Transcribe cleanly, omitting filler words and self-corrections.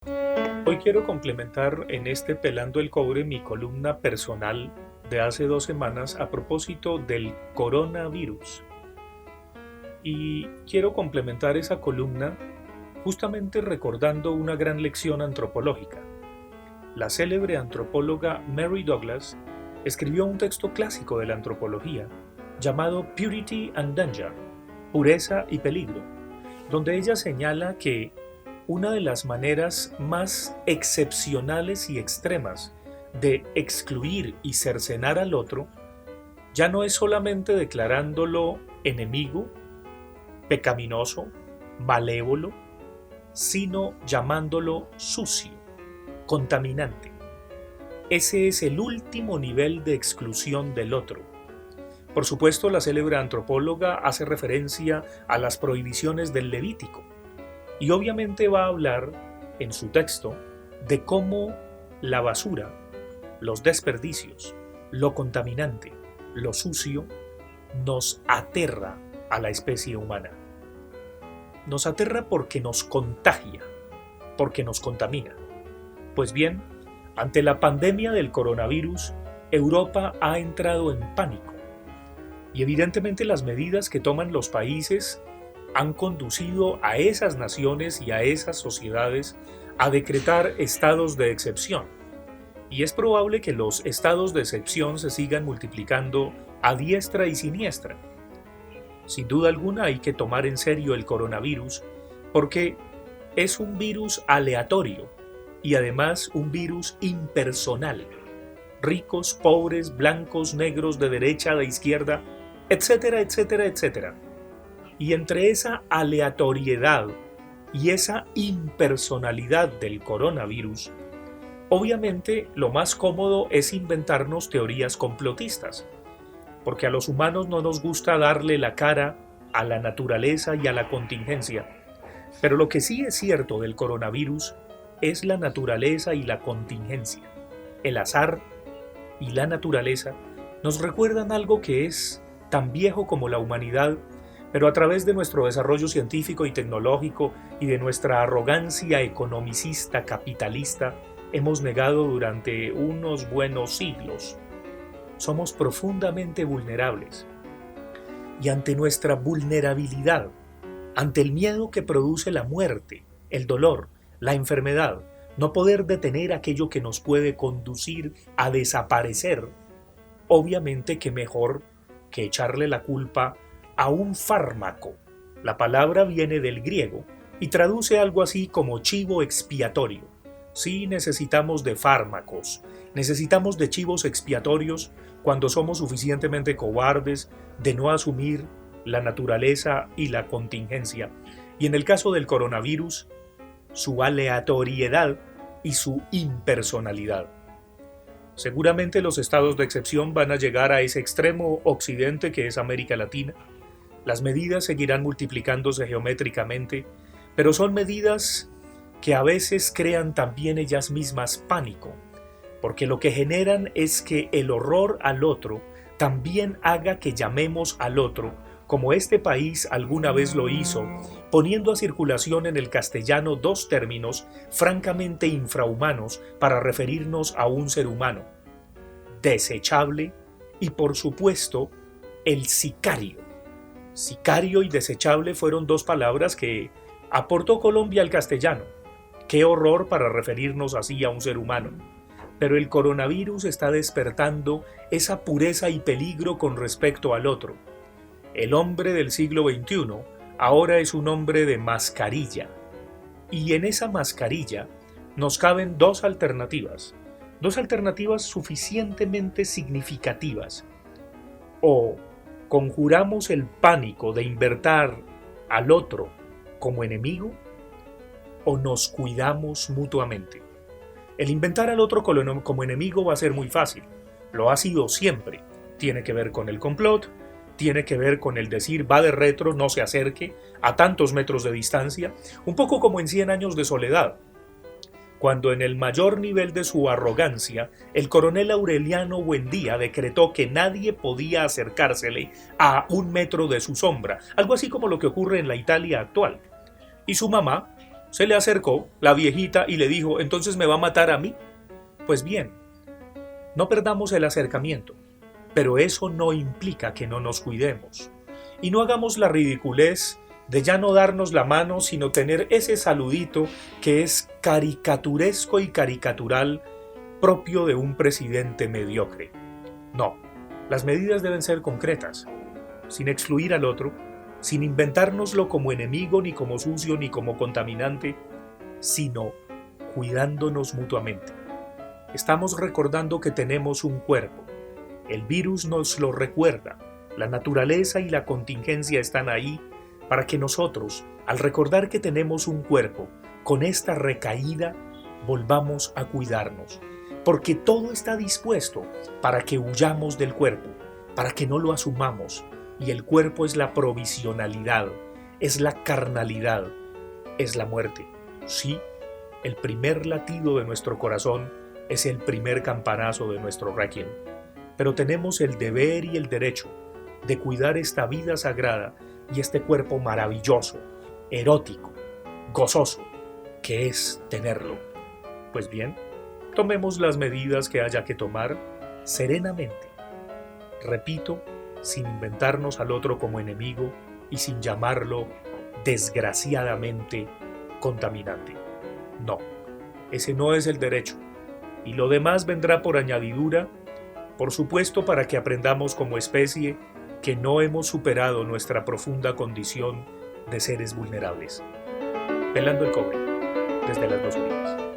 Hoy quiero complementar en este Pelando el Cobre mi columna personal de hace 2 semanas a propósito del coronavirus. Y quiero complementar esa columna justamente recordando una gran lección antropológica. La célebre antropóloga Mary Douglas escribió un texto clásico de la antropología llamado Purity and Danger, Pureza y Peligro, donde ella señala que una de las maneras más excepcionales y extremas de excluir y cercenar al otro ya no es solamente declarándolo enemigo, pecaminoso, malévolo, sino llamándolo sucio, contaminante. Ese es el último nivel de exclusión del otro. Por supuesto, la célebre antropóloga hace referencia a las prohibiciones del Levítico y obviamente va a hablar en su texto de cómo la basura, los desperdicios, lo contaminante, lo sucio, nos aterra a la especie humana. Nos aterra porque nos contagia, porque nos contamina. Pues bien, ante la pandemia del coronavirus, Europa ha entrado en pánico y evidentemente las medidas que toman los países han conducido a esas naciones y a esas sociedades a decretar estados de excepción. Y es probable que los estados de excepción se sigan multiplicando a diestra y siniestra. Sin duda alguna hay que tomar en serio el coronavirus porque es un virus aleatorio y además un virus impersonal. Ricos, pobres, blancos, negros, de derecha, de izquierda, etcétera, etcétera, etcétera. Y entre esa aleatoriedad y esa impersonalidad del coronavirus, obviamente lo más cómodo es inventarnos teorías complotistas, porque a los humanos no nos gusta darle la cara a la naturaleza y a la contingencia. Pero lo que sí es cierto del coronavirus es la naturaleza y la contingencia. El azar y la naturaleza nos recuerdan algo que es tan viejo como la humanidad, pero a través de nuestro desarrollo científico y tecnológico y de nuestra arrogancia economicista capitalista hemos negado durante unos buenos siglos. Somos profundamente vulnerables. Y ante nuestra vulnerabilidad, ante el miedo que produce la muerte, el dolor, la enfermedad, no poder detener aquello que nos puede conducir a desaparecer, obviamente que mejor que echarle la culpa a un fármaco. La palabra viene del griego y traduce algo así como chivo expiatorio. Sí, necesitamos de fármacos, necesitamos de chivos expiatorios cuando somos suficientemente cobardes de no asumir la naturaleza y la contingencia. Y en el caso del coronavirus, su aleatoriedad y su impersonalidad. Seguramente los estados de excepción van a llegar a ese extremo occidente que es América Latina. Las medidas seguirán multiplicándose geométricamente, pero son medidas que a veces crean también ellas mismas pánico, porque lo que generan es que el horror al otro también haga que llamemos al otro, como este país alguna vez lo hizo, poniendo a circulación en el castellano dos términos francamente infrahumanos para referirnos a un ser humano: desechable y, por supuesto, el sicario. Sicario y desechable fueron dos palabras que aportó Colombia al castellano. Qué horror para referirnos así a un ser humano. Pero el coronavirus está despertando esa pureza y peligro con respecto al otro. El hombre del siglo XXI ahora es un hombre de mascarilla. Y en esa mascarilla nos caben dos alternativas suficientemente significativas. O conjuramos el pánico de invertir al otro como enemigo, o nos cuidamos mutuamente. El inventar al otro como enemigo va a ser muy fácil. Lo ha sido siempre. Tiene que ver con el complot, tiene que ver con el decir va de retro, no se acerque, a tantos metros de distancia, un poco como en 100 años de soledad, cuando en el mayor nivel de su arrogancia, el coronel Aureliano Buendía decretó que nadie podía acercársele a 1 metro de su sombra, algo así como lo que ocurre en la Italia actual. Y su mamá, Se le acercó la viejita y le dijo, ¿entonces me va a matar a mí? Pues bien, no perdamos el acercamiento, pero eso no implica que no nos cuidemos. Y no hagamos la ridiculez de ya no darnos la mano, sino tener ese saludito que es caricaturesco y caricatural propio de un presidente mediocre. No, las medidas deben ser concretas, sin excluir al otro, sin inventárnoslo como enemigo, ni como sucio, ni como contaminante, sino cuidándonos mutuamente. Estamos recordando que tenemos un cuerpo. El virus nos lo recuerda. La naturaleza y la contingencia están ahí para que nosotros, al recordar que tenemos un cuerpo, con esta recaída, volvamos a cuidarnos. Porque todo está dispuesto para que huyamos del cuerpo, para que no lo asumamos. Y el cuerpo es la provisionalidad, es la carnalidad, es la muerte. Sí, el primer latido de nuestro corazón es el primer campanazo de nuestro requiem. Pero tenemos el deber y el derecho de cuidar esta vida sagrada y este cuerpo maravilloso, erótico, gozoso, que es tenerlo. Pues bien, tomemos las medidas que haya que tomar serenamente. Repito, sin inventarnos al otro como enemigo y sin llamarlo desgraciadamente contaminante. No, ese no es el derecho. Y lo demás vendrá por añadidura, por supuesto, para que aprendamos como especie que no hemos superado nuestra profunda condición de seres vulnerables. Pelando el cobre, desde las 2 orillas.